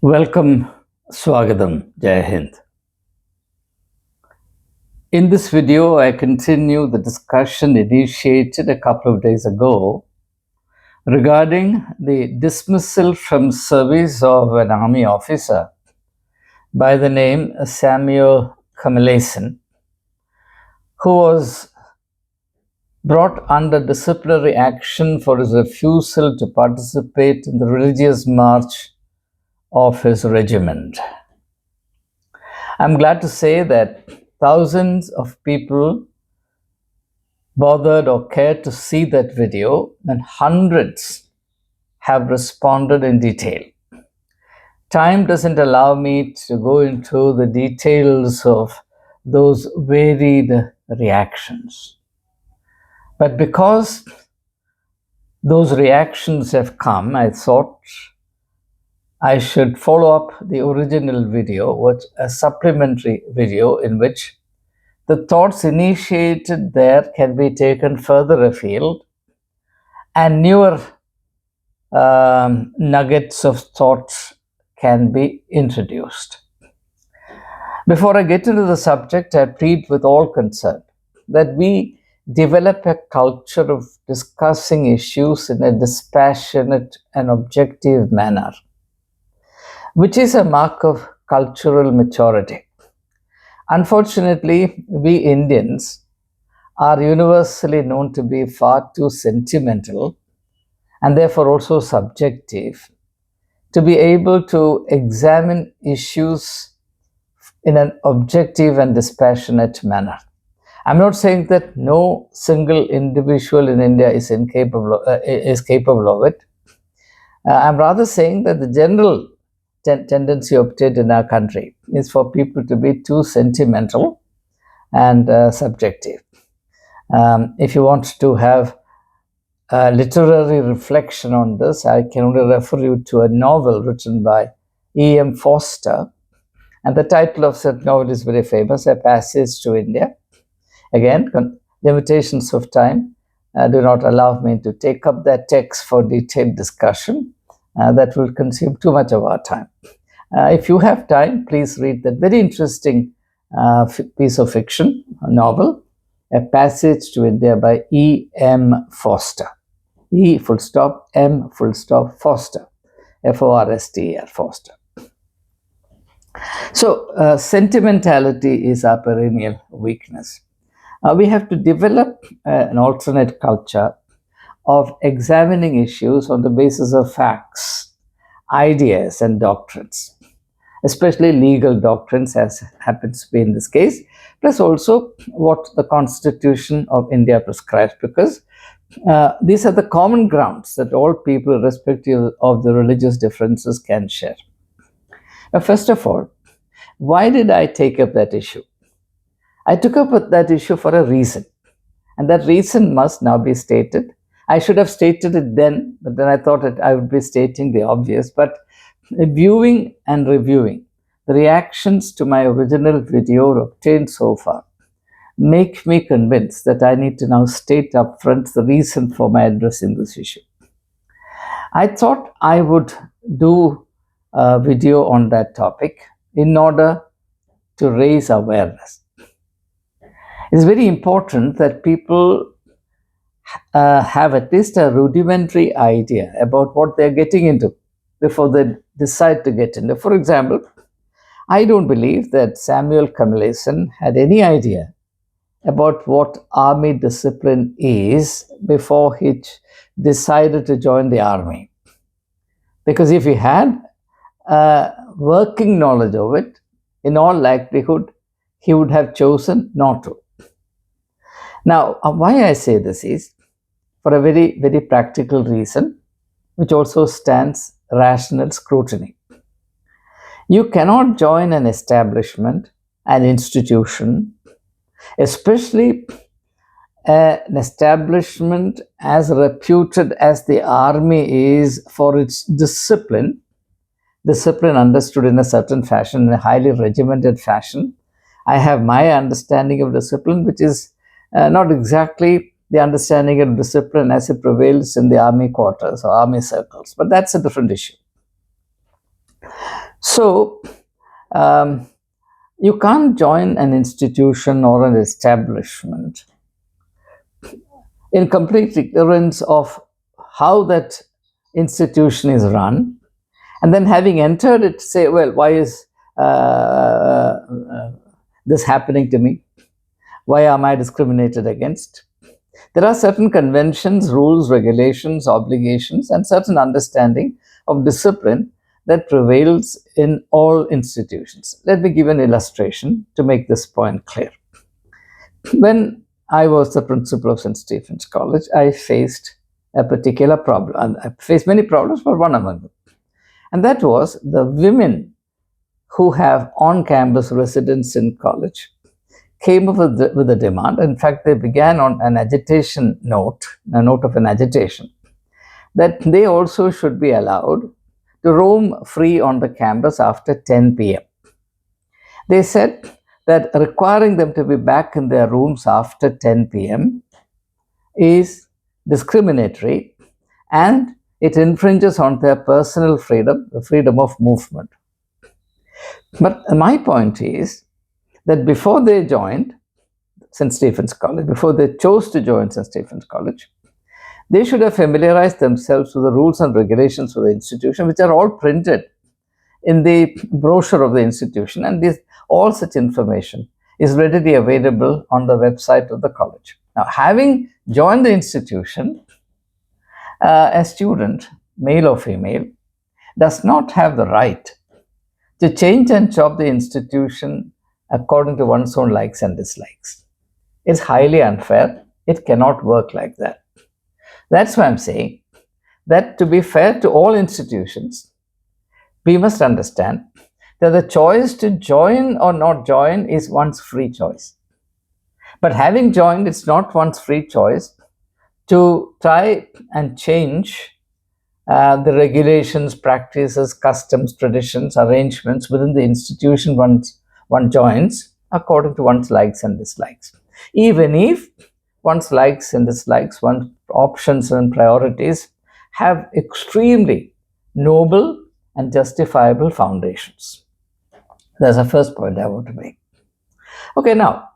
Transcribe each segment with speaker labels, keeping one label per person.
Speaker 1: Welcome, Swagatam, Jai Hind. In this video, I continue the discussion initiated a couple of days ago regarding the dismissal from service of an army officer by the name Samuel Kamalason, who was brought under disciplinary action for his refusal to participate in the religious march of his regiment. I'm glad to say that thousands of people bothered or cared to see that video, and hundreds have responded in detail. Time doesn't allow me to go into the details of those varied reactions. But because those reactions have come, I thought I should follow up the original video with a supplementary video in which the thoughts initiated there can be taken further afield and newer nuggets of thoughts can be introduced. Before I get into the subject, I plead with all concerned that we develop a culture of discussing issues in a dispassionate and objective manner, which is a mark of cultural maturity. Unfortunately, we Indians are universally known to be far too sentimental and therefore also subjective to be able to examine issues in an objective and dispassionate manner. I'm not saying that no single individual in India is capable of it. I'm rather saying that the general tendency obtained in our country is for people to be too sentimental and subjective. If you want to have a literary reflection on this, I can only refer you to a novel written by E.M. Forster, and the title of that novel is very famous, A Passage to India. Again, limitations of time do not allow me to take up that text for detailed discussion. That will consume too much of our time. If you have time, please read that very interesting piece of fiction, a novel, A Passage to India by E.M. Forster. E full stop, M full stop, Forster, F-O-R-S-T-E-R, Forster. So, sentimentality is our perennial weakness. We have to develop an alternate culture of examining issues on the basis of facts, ideas, and doctrines, especially legal doctrines, as happens to be in this case, plus also what the Constitution of India prescribes, because these are the common grounds that all people, irrespective of the religious differences, can share. Now, first of all, why did I take up that issue? I took up that issue for a reason, and that reason must now be stated. I should have stated it then, but then I thought that I would be stating the obvious. But viewing and reviewing the reactions to my original video obtained so far make me convinced that I need to now state upfront the reason for my addressing this issue. I thought I would do a video on that topic in order to raise awareness. It's very important that people have at least a rudimentary idea about what they're getting into before they decide to get into. For example, I don't believe that Samuel Kamalason had any idea about what army discipline is before he decided to join the army. Because if he had working knowledge of it, in all likelihood, he would have chosen not to. Now, why I say this is for a very, very practical reason, which also stands rational scrutiny. You cannot join an establishment, an institution, especially an establishment as reputed as the army is for its discipline understood in a certain fashion, in a highly regimented fashion. I have my understanding of discipline, which is not exactly the understanding of discipline as it prevails in the army quarters or army circles, but that's a different issue. So, um, you can't join an institution or an establishment in complete ignorance of how that institution is run, and then having entered it, say, well, why is this happening to me? Why am I discriminated against? There are certain conventions, rules, regulations, obligations, and certain understanding of discipline that prevails in all institutions. Let me give an illustration to make this point clear. When I was the principal of St. Stephen's College, I faced a particular problem. I faced many problems, but one among them. And that was the women who have on-campus residence in college came up with a demand. In fact, they began on an agitation note, a note of an agitation, that they also should be allowed to roam free on the campus after 10 p.m. They said that requiring them to be back in their rooms after 10 p.m. is discriminatory and it infringes on their personal freedom, the freedom of movement. But my point is that before they joined St. Stephen's College, before they chose to join St. Stephen's College, they should have familiarized themselves with the rules and regulations of the institution, which are all printed in the brochure of the institution, and all such information is readily available on the website of the college. Now, having joined the institution, a student, male or female, does not have the right to change and chop the institution according to one's own likes and dislikes. It's highly unfair. It cannot work like that. That's why I'm saying that to be fair to all institutions, we must understand that the choice to join or not join is one's free choice. But having joined, it's not one's free choice to try and change the regulations, practices, customs, traditions, arrangements within the institution one joins according to one's likes and dislikes. Even if one's likes and dislikes, one's options and priorities have extremely noble and justifiable foundations. That's the first point I want to make. Okay, now,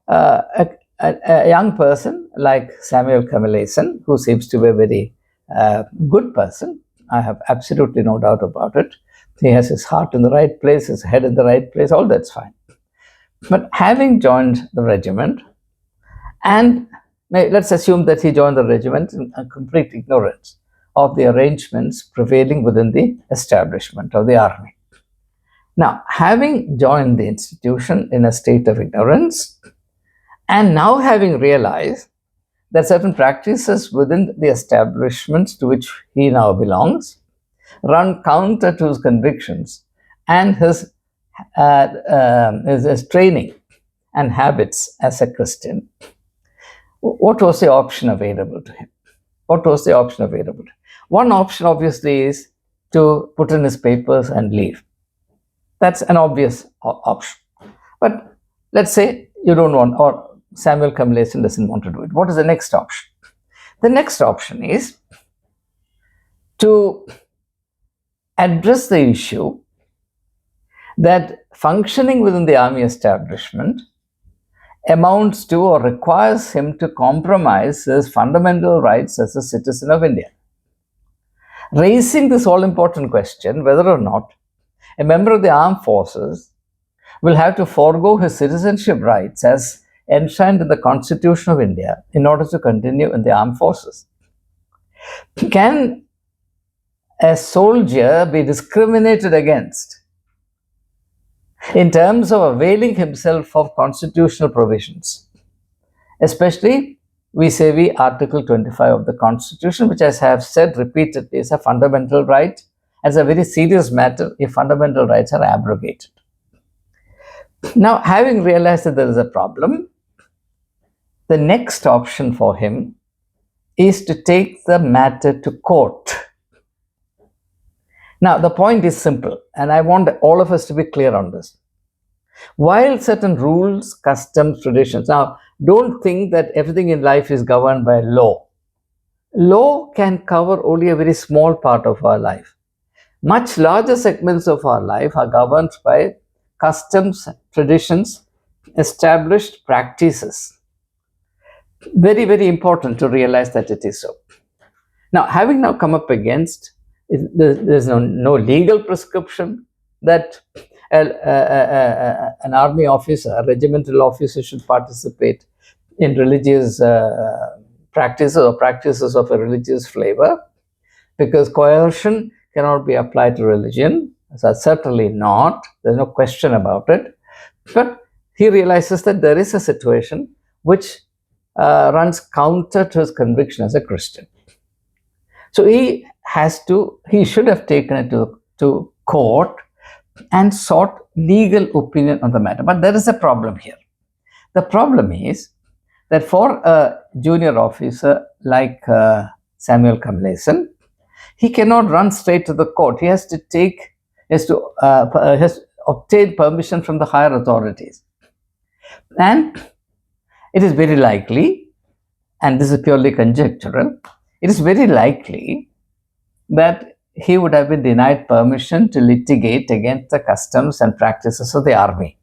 Speaker 1: a young person like Samuel Kamalason, who seems to be a very good person, I have absolutely no doubt about it. He has his heart in the right place, his head in the right place, all that's fine. But having joined the regiment, and let's assume that he joined the regiment in complete ignorance of the arrangements prevailing within the establishment of the army. Now, having joined the institution in a state of ignorance, and now having realized that certain practices within the establishments to which he now belongs run counter to his convictions and his training and habits as a Christian, what was the option available to him? What was the option available? One option, obviously, is to put in his papers and leave. That's an obvious option. But let's say you don't want, or Samuel Kamalason doesn't want to do it. What is the next option? The next option is to address the issue that functioning within the army establishment amounts to or requires him to compromise his fundamental rights as a citizen of India. Raising this all-important question, whether or not a member of the armed forces will have to forego his citizenship rights as enshrined in the Constitution of India in order to continue in the armed forces. Can a soldier be discriminated against in terms of availing himself of constitutional provisions, especially vis-a-vis Article 25 of the Constitution, which, as I have said repeatedly, is a fundamental right. As a very serious matter if fundamental rights are abrogated. Now, having realized that there is a problem, the next option for him is to take the matter to court. Now, the point is simple, and I want all of us to be clear on this. While certain rules, customs, traditions, now don't think that everything in life is governed by law. Law can cover only a very small part of our life. Much larger segments of our life are governed by customs, traditions, established practices. Very, very important to realize that it is so. Now, having now come up against, there's no legal prescription that an army officer, a regimental officer should participate in religious practices or practices of a religious flavor, because coercion cannot be applied to religion. So certainly not. There's no question about it. But he realizes that there is a situation which runs counter to his conviction as a Christian. So he should have taken it to court and sought legal opinion on the matter. But there is a problem here. The problem is that for a junior officer like Samuel Kamleson, he cannot run straight to the court. He has to obtain permission from the higher authorities. And it is very likely, and this is purely conjectural, it is very likely that he would have been denied permission to litigate against the customs and practices of the army.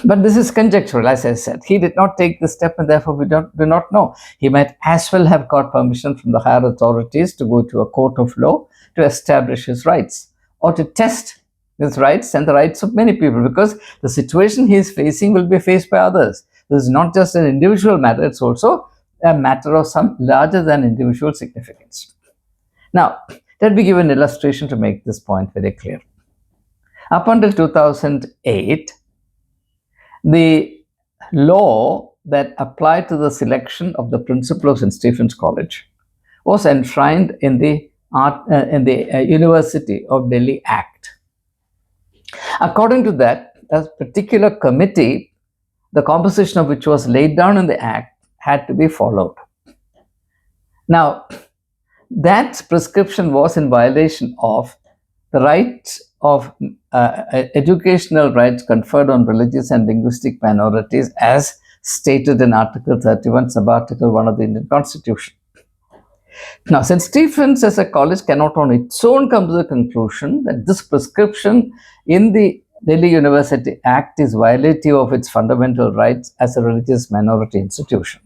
Speaker 1: But this is conjectural, as I said. He did not take this step, and therefore we do not know. He might as well have got permission from the higher authorities to go to a court of law to establish his rights, or to test his rights and the rights of many people, because the situation he is facing will be faced by others. This is not just an individual matter, it's also a matter of some larger than individual significance. Now, let me give an illustration to make this point very clear. Up until 2008, the law that applied to the selection of the principal of St. Stephen's College was enshrined in the University of Delhi Act. According to that, a particular committee, the composition of which was laid down in the Act, had to be followed. Now, that prescription was in violation of the rights of educational rights conferred on religious and linguistic minorities, as stated in Article 31, Sub-Article 1 of the Indian Constitution. Now, St. Stephen's as a college cannot on its own come to the conclusion that this prescription in the Delhi University Act is violative of its fundamental rights as a religious minority institution.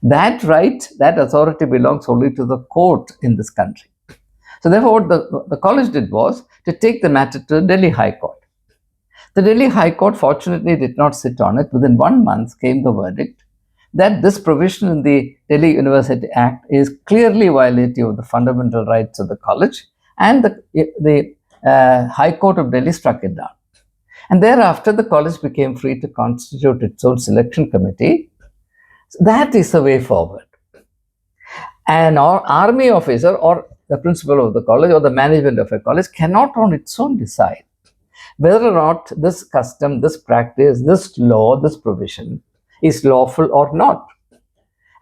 Speaker 1: That right, that authority belongs only to the court in this country. So therefore, what the college did was to take the matter to the Delhi High Court. The Delhi High Court fortunately did not sit on it. Within 1 month came the verdict that this provision in the Delhi University Act is clearly violative of the fundamental rights of the college, and the High Court of Delhi struck it down. And thereafter, the college became free to constitute its own selection committee. So that is the way forward. An army officer or the principal of the college or the management of a college cannot on its own decide whether or not this custom, this practice, this law, this provision is lawful or not.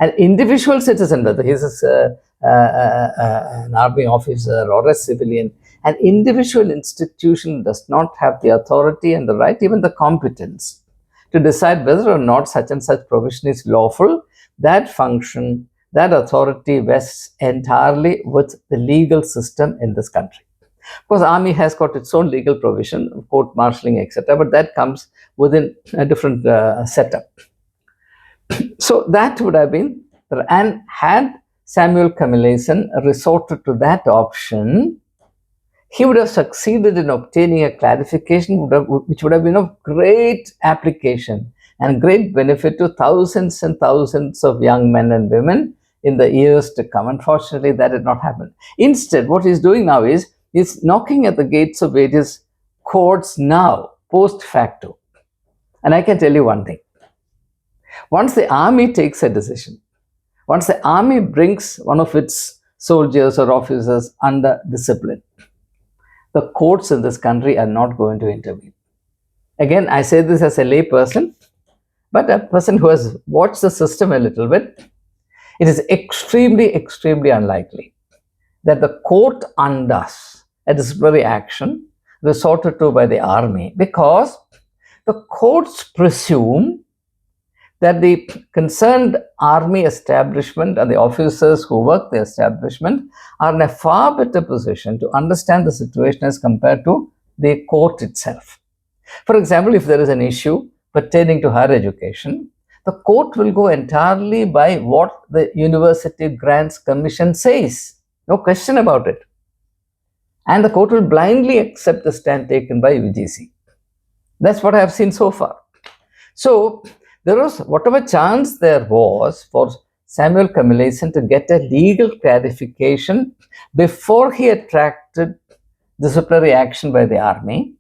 Speaker 1: An individual citizen, whether he is an army officer or a civilian, an individual institution does not have the authority and the right, even the competence, to decide whether or not such and such provision is lawful. That function, that authority vests entirely with the legal system in this country. Of course, army has got its own legal provision, court marshalling, etc., but that comes within a different setup. So that would have been, and had Samuel Kamleson resorted to that option, he would have succeeded in obtaining a clarification which would have been of great application and great benefit to thousands and thousands of young men and women in the years to come. Unfortunately, that did not happen. Instead, what he's doing now is he's knocking at the gates of various courts now, post facto. And I can tell you one thing. Once the army takes a decision, once the army brings one of its soldiers or officers under discipline, the courts in this country are not going to intervene. Again, I say this as a lay person, but a person who has watched the system a little bit, it is extremely, extremely unlikely that the court undoes a disciplinary action resorted to by the army, because the courts presume that the concerned army establishment and the officers who work the establishment are in a far better position to understand the situation as compared to the court itself. For example, if there is an issue pertaining to higher education, the court will go entirely by what the University Grants Commission says. No question about it. And the court will blindly accept the stand taken by UGC. That's what I have seen so far. So there was whatever chance there was for Samuel Kamalaisen to get a legal clarification before he attracted disciplinary action by the army,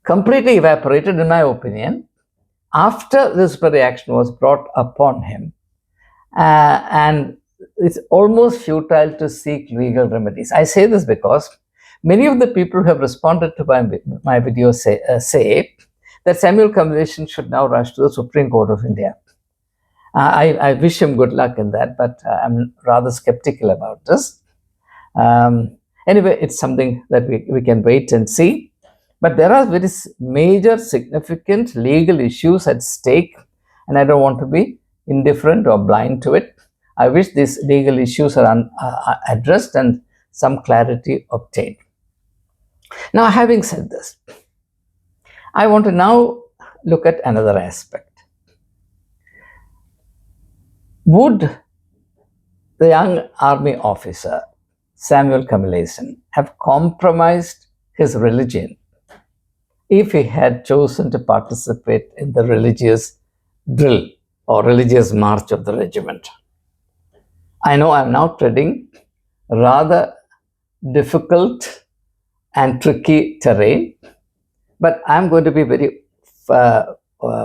Speaker 1: completely evaporated, in my opinion, after disciplinary action was brought upon him. And it's almost futile to seek legal remedies. I say this because many of the people who have responded to my video say that Samuel Kamalaisen should now rush to the Supreme Court of India. I wish him good luck in that, but I'm rather skeptical about this. Anyway, it's something that we can wait and see. But there are very major, significant legal issues at stake, and I don't want to be indifferent or blind to it. I wish these legal issues are addressed and some clarity obtained. Now, having said this, I want to now look at another aspect. Would the young army officer, Samuel Kamalaisen, have compromised his religion if he had chosen to participate in the religious drill or religious march of the regiment? I know I'm now treading rather difficult and tricky terrain, but I'm going to be very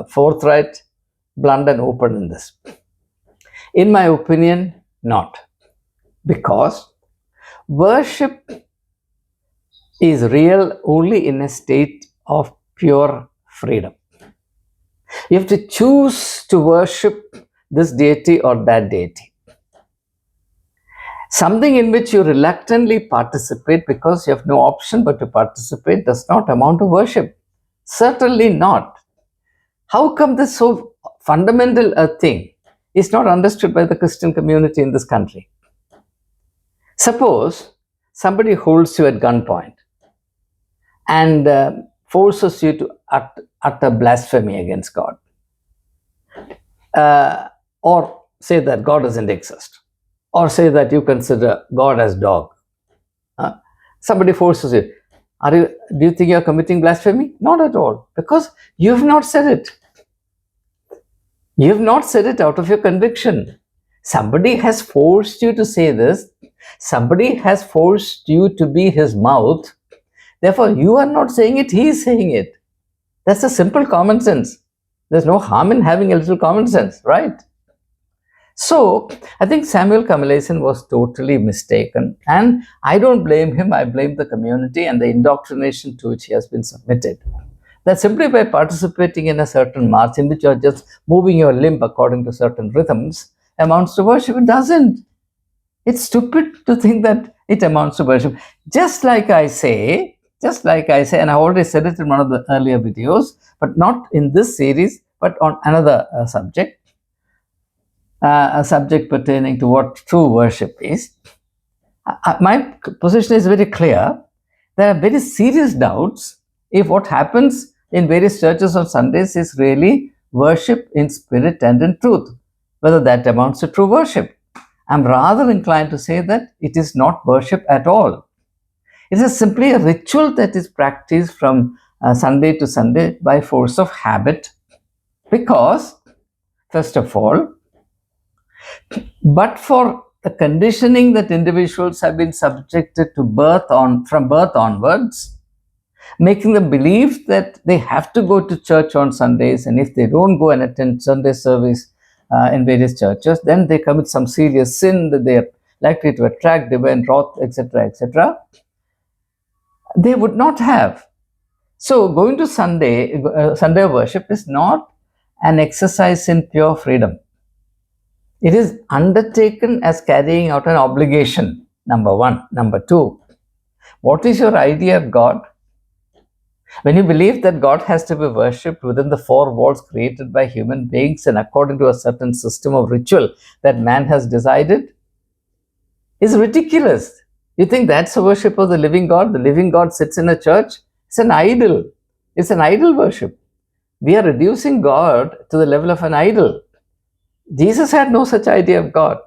Speaker 1: forthright, blunt and open in this. In my opinion, not. Because worship is real only in a state of pure freedom. You have to choose to worship this deity or that deity. Something in which you reluctantly participate because you have no option but to participate does not amount to worship. Certainly not. How come this so fundamental a thing is not understood by the Christian community in this country? Suppose somebody holds you at gunpoint and forces you to utter blasphemy against God, or say that God doesn't exist, or say that you consider God as dog. Somebody forces you. Do you think you're committing blasphemy? Not at all, because you have not said it. You have not said it out of your conviction. Somebody has forced you to say this. Somebody has forced you to be his mouth. Therefore, you are not saying it, he is saying it. That's a simple common sense. There's no harm in having a little common sense, right? So, I think Samuel Kamalaisen was totally mistaken, and I don't blame him. I blame the community and the indoctrination to which he has been submitted. That simply by participating in a certain march in which you are just moving your limb according to certain rhythms amounts to worship. It doesn't. It's stupid to think that it amounts to worship. Just like I say, and I already said it in one of the earlier videos, but not in this series, but on another subject, a subject pertaining to what true worship is. My position is very clear. There are very serious doubts if what happens in various churches on Sundays is really worship in spirit and in truth, whether that amounts to true worship. I'm rather inclined to say that it is not worship at all. It is simply a ritual that is practiced from Sunday to Sunday by force of habit, because, first of all, but for the conditioning that individuals have been subjected to from birth onwards, making them believe that they have to go to church on Sundays, and if they don't go and attend Sunday service in various churches, then they commit some serious sin, that they are likely to attract divine wrath, etc., etc. They would not have. So going to Sunday worship is not an exercise in pure freedom. It is undertaken as carrying out an obligation, number one. Number two, what is your idea of God? When you believe that God has to be worshipped within the four walls created by human beings and according to a certain system of ritual that man has decided, is ridiculous. You think that's a worship of the living God? The living God sits in a church? It's an idol. It's an idol worship. We are reducing God to the level of an idol. Jesus had no such idea of God.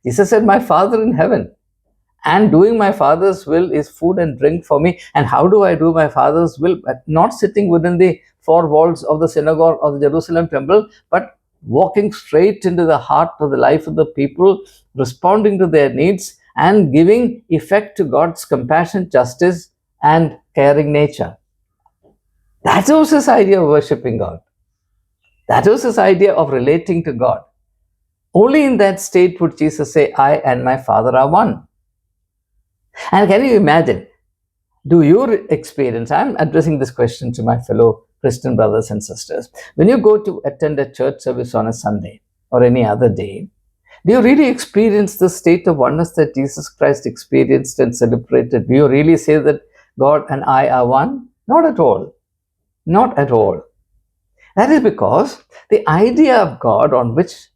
Speaker 1: Jesus said, "My Father in heaven, and doing my Father's will is food and drink for me." And how do I do my Father's will? But not sitting within the four walls of the synagogue or the Jerusalem temple, but walking straight into the heart of the life of the people, responding to their needs, and giving effect to God's compassion, justice, and caring nature. That was his idea of worshipping God. That was his idea of relating to God. Only in that state would Jesus say, "I and my Father are one." And can you imagine? Do you experience? I'm addressing this question to my fellow Christian brothers and sisters. When you go to attend a church service on a Sunday or any other day, do you really experience the state of oneness that Jesus Christ experienced and celebrated? Do you really say that God and I are one? Not at all. Not at all. That is because the idea of God on which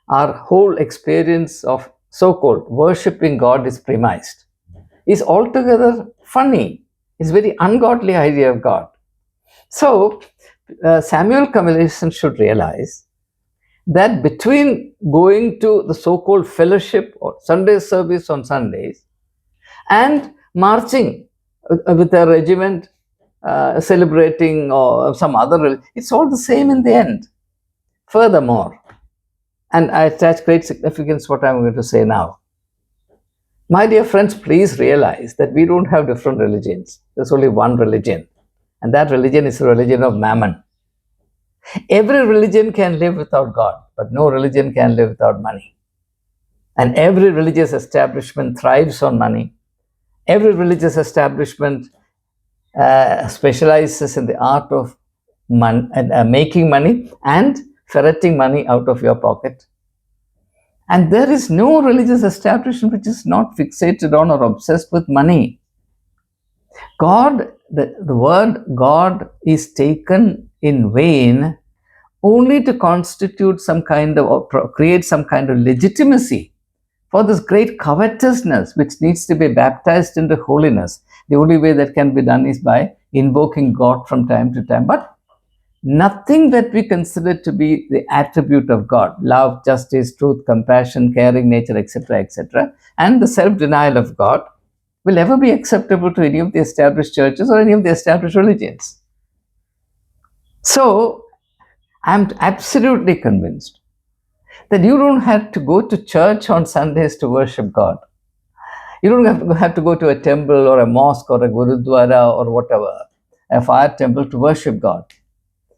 Speaker 1: our whole experience of so-called worshipping God is premised is altogether funny. It's a very ungodly idea of God. So Samuel Kamaleson should realize that between going to the so-called fellowship or Sunday service on Sundays and marching with a regiment, celebrating or some other religion, it's all the same in the end. Furthermore, and I attach great significance to what I'm going to say now. My dear friends, please realize that we don't have different religions. There's only one religion, and that religion is the religion of Mammon. Every religion can live without God, but no religion can live without money. And every religious establishment thrives on money. Every religious establishment specializes in the art of making money and ferreting money out of your pocket. And there is no religious establishment which is not fixated on or obsessed with money. God, the word God is taken in vain only to constitute some kind of, or create some kind of legitimacy for this great covetousness which needs to be baptized into holiness. The only way that can be done is by invoking God from time to time. But nothing that we consider to be the attribute of God, love, justice, truth, compassion, caring nature, etc., and the self-denial of God, will ever be acceptable to any of the established churches or any of the established religions. So, I'm absolutely convinced that you don't have to go to church on Sundays to worship God. You don't have to go to a temple or a mosque or a gurudwara or whatever, a fire temple to worship God.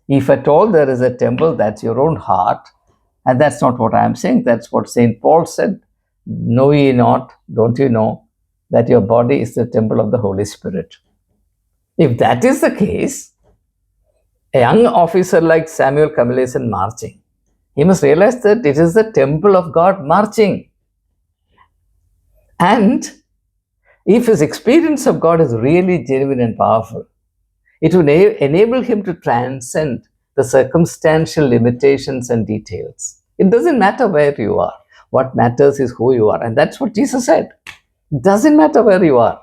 Speaker 1: If at all there is a temple, that's your own heart. And that's not what I am saying. That's what St. Paul said. Know ye not, don't you know, that your body is the temple of the Holy Spirit. If that is the case, a young officer like Samuel Kamaleson marching, he must realize that it is the temple of God marching. And if his experience of God is really genuine and powerful, it will enable him to transcend the circumstantial limitations and details. It doesn't matter where you are. What matters is who you are. And that's what Jesus said. It doesn't matter where you are.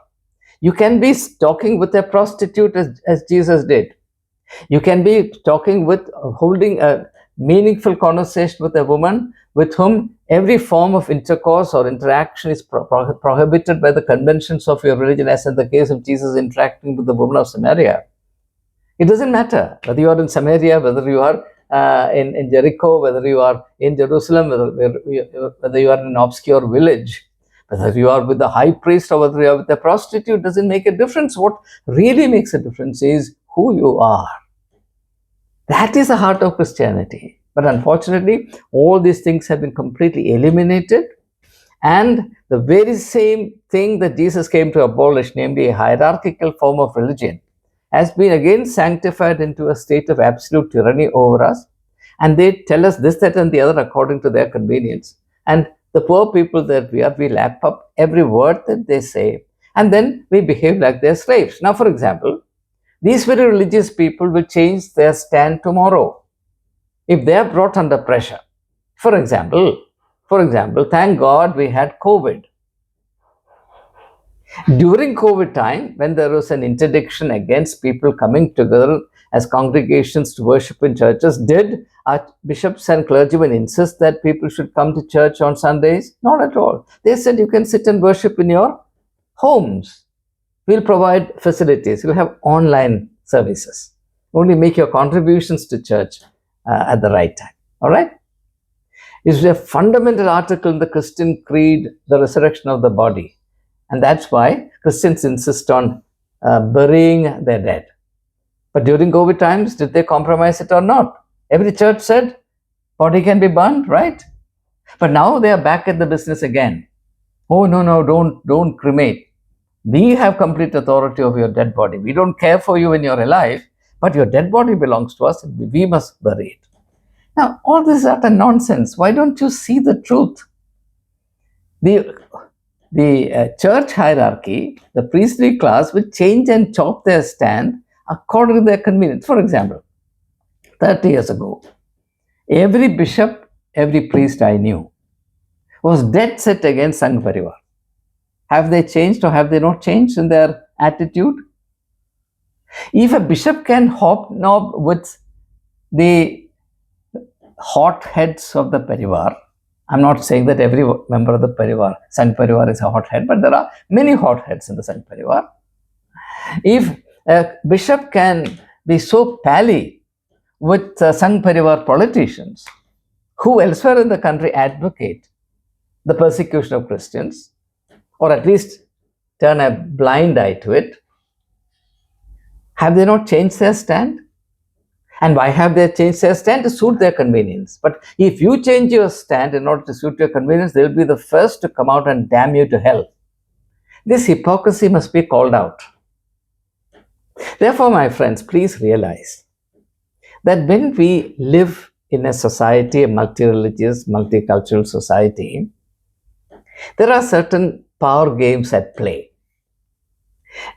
Speaker 1: You can be talking with a prostitute as Jesus did. You can be holding a meaningful conversation with a woman with whom every form of intercourse or interaction is prohibited by the conventions of your religion, as in the case of Jesus interacting with the woman of Samaria. It doesn't matter whether you are in Samaria, whether you are in Jericho, whether you are in Jerusalem, whether you are in an obscure village, whether you are with the high priest or whether you are with a prostitute, doesn't make a difference. What really makes a difference is who you are. That is the heart of Christianity. But unfortunately, all these things have been completely eliminated. And the very same thing that Jesus came to abolish, namely a hierarchical form of religion, has been again sanctified into a state of absolute tyranny over us. And they tell us this, that, and the other according to their convenience. And the poor people that we are, we lap up every word that they say. And then we behave like they're slaves. Now, for example, these very religious people will change their stand tomorrow if they are brought under pressure. For example, thank God we had COVID. During COVID time, when there was an interdiction against people coming together as congregations to worship in churches, did bishops and clergymen insist that people should come to church on Sundays? Not at all. They said you can sit and worship in your homes. We'll provide facilities. You'll have online services. Only make your contributions to church at the right time. All right? It's a fundamental article in the Christian creed, the resurrection of the body. And that's why Christians insist on burying their dead. But during COVID times, did they compromise it or not? Every church said, body can be burned, right? But now they are back at the business again. Oh, no, don't cremate. We have complete authority over your dead body. We don't care for you when you're alive, but your dead body belongs to us and we must bury it. Now, all this is utter nonsense. Why don't you see the truth? The church hierarchy, the priestly class, will change and chop their stand according to their convenience. For example, 30 years ago, every bishop, every priest I knew was dead set against Sangh Parivar. Have they changed or have they not changed in their attitude? If a bishop can hobnob with the hot heads of the Parivar, I'm not saying that every member of the Parivar, Sangh Parivar is a hothead, but there are many hotheads in the Sangh Parivar. If a bishop can be so pally with Sangh Parivar politicians who elsewhere in the country advocate the persecution of Christians, or at least turn a blind eye to it, have they not changed their stand? And why have they changed their stand? To suit their convenience. But if you change your stand in order to suit your convenience, they will be the first to come out and damn you to hell. This hypocrisy must be called out. Therefore, my friends, please realize that when we live in a society, a multi-religious, multicultural society, there are certain power games at play.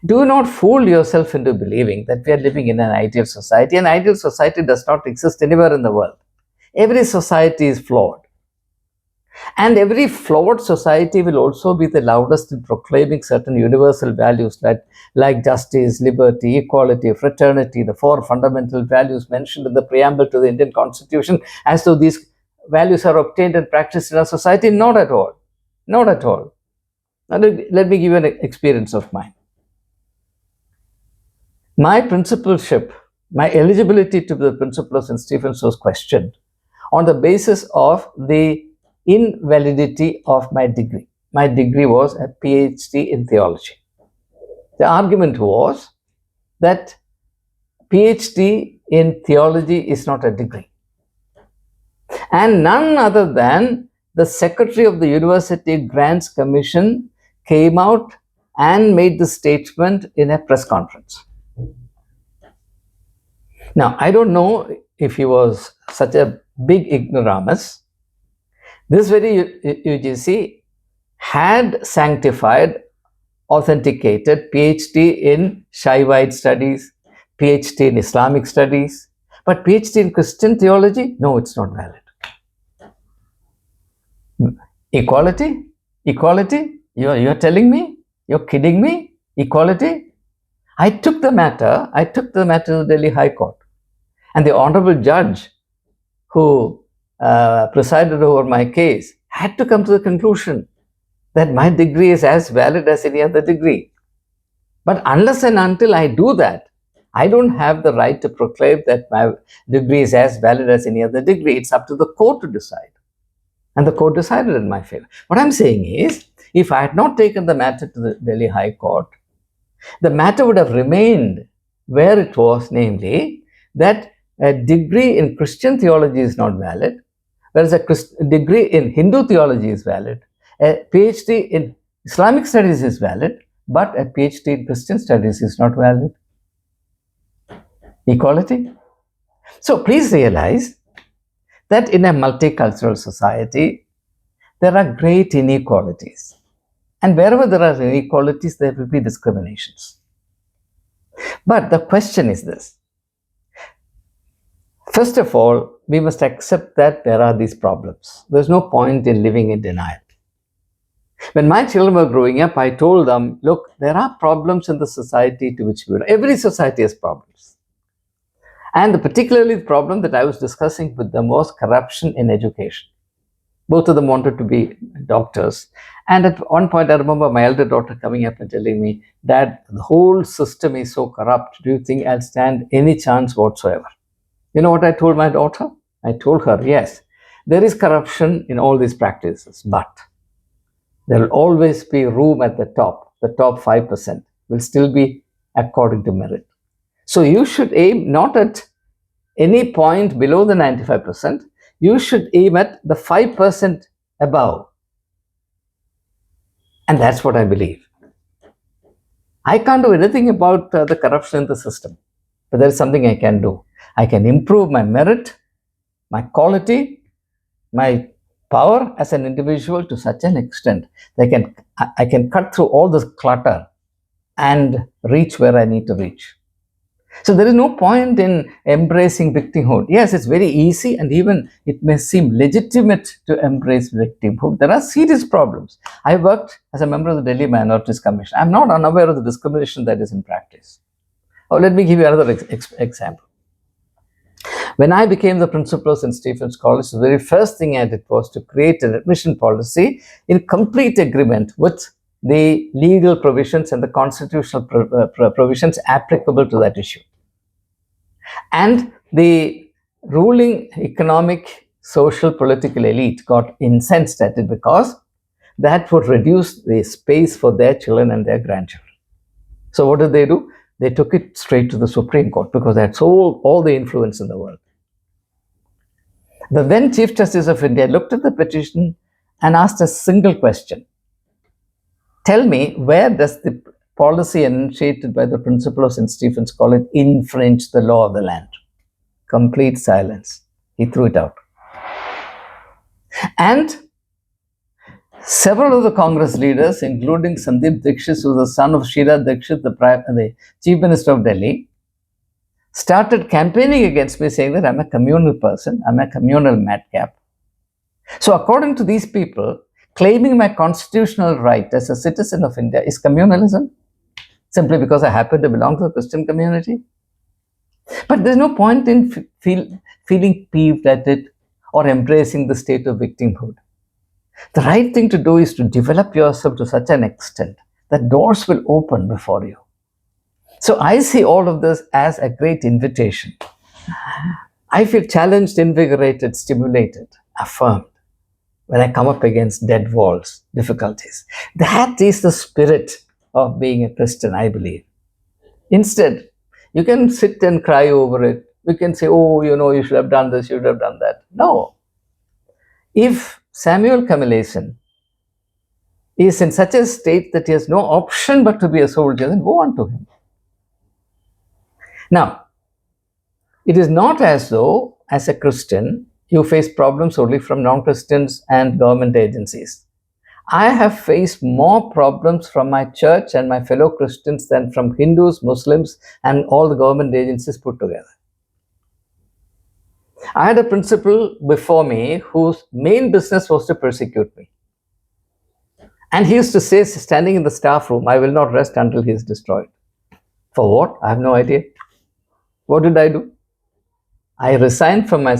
Speaker 1: Do not fool yourself into believing that we are living in an ideal society. An ideal society does not exist anywhere in the world. Every society is flawed. And every flawed society will also be the loudest in proclaiming certain universal values like justice, liberty, equality, fraternity, the four fundamental values mentioned in the preamble to the Indian Constitution, as though these values are obtained and practiced in our society. Not at all. Not at all. Now, let me give you an experience of mine. My principalship, my eligibility to the principal of St. Stephen's was questioned on the basis of the invalidity of my degree. My degree was a PhD in theology. The argument was that PhD in theology is not a degree. And none other than the Secretary of the University Grants Commission came out and made the statement in a press conference. Now, I don't know if he was such a big ignoramus. This very UGC had sanctified, authenticated PhD in Shaivite studies, PhD in Islamic studies, but PhD in Christian theology, no, it's not valid. Equality? Equality? You're telling me? You're kidding me? Equality? I took the matter to the Delhi High Court. And the honorable judge who presided over my case had to come to the conclusion that my degree is as valid as any other degree. But unless and until I do that, I don't have the right to proclaim that my degree is as valid as any other degree. It's up to the court to decide. And the court decided in my favor. What I'm saying is, if I had not taken the matter to the Delhi High Court, the matter would have remained where it was, namely, that a degree in Christian theology is not valid, whereas a degree in Hindu theology is valid. A PhD in Islamic studies is valid, but a PhD in Christian studies is not valid. Equality? So please realize that in a multicultural society, there are great inequalities. And wherever there are inequalities, there will be discriminations. But the question is this. First of all, we must accept that there are these problems. There's no point in living in denial. When my children were growing up, I told them, look, there are problems in the society to which we are. Every society has problems. And particularly the problem that I was discussing with them was corruption in education. Both of them wanted to be doctors. And at one point, I remember my elder daughter coming up and telling me, Dad, the whole system is so corrupt. Do you think I'll stand any chance whatsoever? You know what I told my daughter? I told her, yes, there is corruption in all these practices, but there will always be room at the top 5% will still be according to merit. So you should aim not at any point below the 95%, you should aim at the 5% above. And that's what I believe. I can't do anything about the corruption in the system, but there is something I can do. I can improve my merit, my quality, my power as an individual to such an extent that I can cut through all this clutter and reach where I need to reach. So there is no point in embracing victimhood. Yes, it's very easy, and even it may seem legitimate to embrace victimhood. There are serious problems. I worked as a member of the Delhi Minorities Commission. I'm not unaware of the discrimination that is in practice. Oh, let me give you another example. When I became the principal of St. Stephen's College, the very first thing I did was to create an admission policy in complete agreement with the legal provisions and the constitutional provisions applicable to that issue. And the ruling economic, social, political elite got incensed at it because that would reduce the space for their children and their grandchildren. So what did they do? They took it straight to the Supreme Court because they had all the influence in the world. The then Chief Justice of India looked at the petition and asked a single question. Tell me, where does the policy enunciated by the principal of St. Stephen's College infringe the law of the land? Complete silence. He threw it out. And several of the Congress leaders, including Sandeep Dixit, who was the son of Sheila Dixit, the Chief Minister of Delhi, started campaigning against me, saying that I'm a communal person, I'm a communal madcap. So according to these people, claiming my constitutional right as a citizen of India is communalism, simply because I happen to belong to the Christian community. But there's no point in feeling peeved at it or embracing the state of victimhood. The right thing to do is to develop yourself to such an extent that doors will open before you. So I see all of this as a great invitation. I feel challenged, invigorated, stimulated, affirmed when I come up against dead walls, difficulties. That is the spirit of being a Christian, I believe. Instead, you can sit and cry over it. You can say, oh, you should have done this, you should have done that. No. If Samuel Kamalesan is in such a state that he has no option but to be a soldier, then go on to him. Now, it is not as though, as a Christian, you face problems only from non-Christians and government agencies. I have faced more problems from my church and my fellow Christians than from Hindus, Muslims, and all the government agencies put together. I had a principal before me whose main business was to persecute me. And he used to say, standing in the staff room, I will not rest until he is destroyed. For what? I have no idea. What did I do? I resigned from my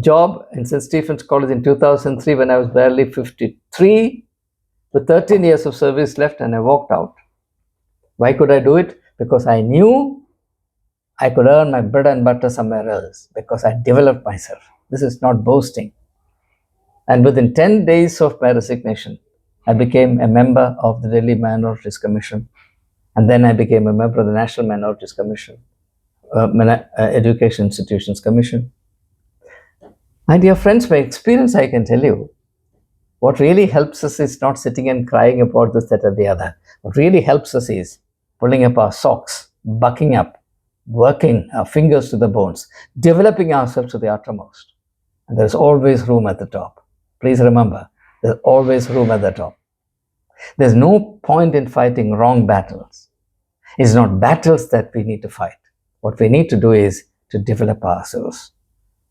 Speaker 1: job in St. Stephen's College in 2003 when I was barely 53, with 13 years of service left, and I walked out. Why could I do it? Because I knew I could earn my bread and butter somewhere else, because I developed myself. This is not boasting. And within 10 days of my resignation, I became a member of the Delhi Minorities Commission, and then I became a member of the National Minorities Commission, Education Institutions Commission. My dear friends, by experience, I can tell you, what really helps us is not sitting and crying about this, that, or the other. What really helps us is pulling up our socks, bucking up, working our fingers to the bones, developing ourselves to the uttermost. And there's always room at the top. Please remember, there's always room at the top. There's no point in fighting wrong battles. It's not battles that we need to fight. What we need to do is to develop ourselves.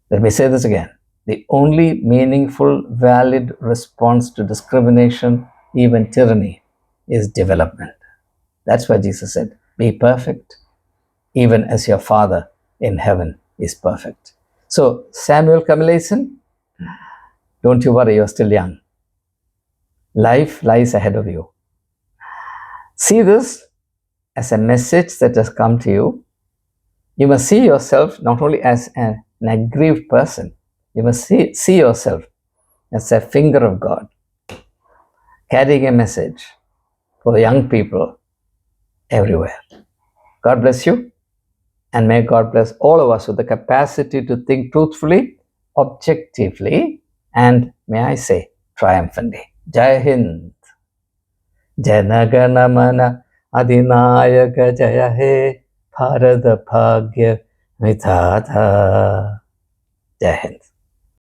Speaker 1: Let me say this again. The only meaningful, valid response to discrimination, even tyranny, is development. That's why Jesus said, be perfect, even as your Father in heaven is perfect. So, Samuel Kamalason, don't you worry, you're still young. Life lies ahead of you. See this as a message that has come to you. You must see yourself not only as an aggrieved person, you must see yourself as a finger of God, carrying a message for young people everywhere. God bless you, and may God bless all of us with the capacity to think truthfully, objectively, and may I say, triumphantly. Jai Hind. Janagana Mana Adinayaka Jaya He Bharata Bhagya Vithatha. Jai Hind.